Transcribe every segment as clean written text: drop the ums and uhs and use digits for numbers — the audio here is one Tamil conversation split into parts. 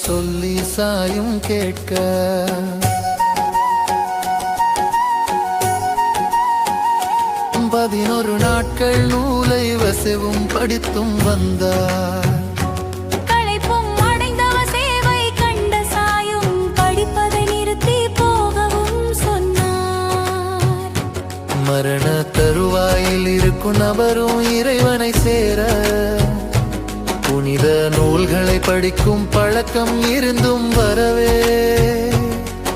சொல்லி சாயும் கேட்க 11 நாட்கள் நூலை வசவும் படித்தும் வந்தார். களைப்பும் அடைந்தவ சேவை கண்ட சாயும் படிப்பதை நிறுத்தி போகவும் சொன்னார். மரண தருவாயில் இருக்கும் நபரும் இறைவனை சேர புனித நூல்களை படிக்கும் பழக்கம் இருந்தும் வரவே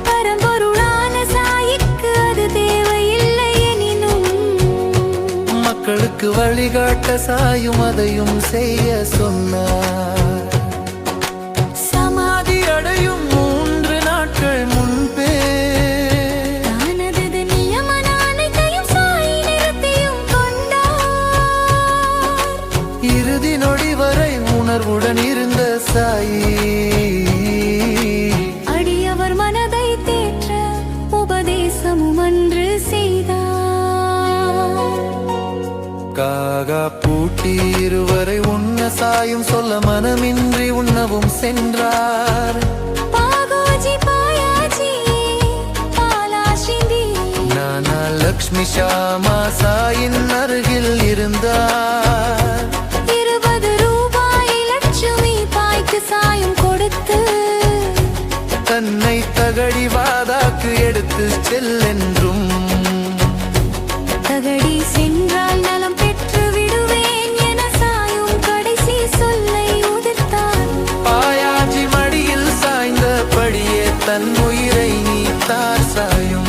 பரம்பொருளான சாயிக்கு அது தேவையில்லை எனினும் மக்களுக்கு வழிகாட்ட சாயும் அதையும் செய்ய சொன்னார். சமாதி அடையும் 3 நாட்கள் முன்பே தனது நியமன அனைத்தையும் சாய் நிறுத்தியும் கொண்டார். இறுதி நொடி வரை உணர்வுடன் இருந்த சாயி அடியவர் மனதை தேற்ற உபதேசமும் அன்று செய்தார். காகா பூட்டி இருவரை உண்ண சாயும் சொல்ல மனமின்றி உண்ணவும் சென்றார். பாகோஜி பாயாஜி பாலாஷிந்தி நானா லக்ஷ்மி ஷாமா சாயின் அருகில் இருந்தார். 20 ரூபாய் லட்சுமி பாய்க்கு சாயம் கொடுத்து தன்னை தகடி வாதாக்கு எடுத்து செல்லென்றும் தகடி சென்றால் நலம் பெற்று விடுவேன் என சாயும் கடைசி சொல்லை உதிர்த்தார். பாயாஜி மடியில் சாய்ந்தபடியே தன் உயிரை நீத்தார் சாயும்.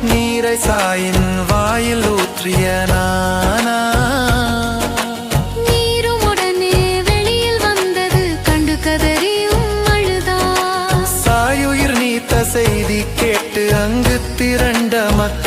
நீரை சாயின் வாயில் ஊற்றிய நானா நீரும் உடனே வெளியில் வந்தது கண்டு கதறியும் அழுதார். சாயுயிர் நீத்த செய்தி கேட்டு அங்கு திரண்ட மக்கள்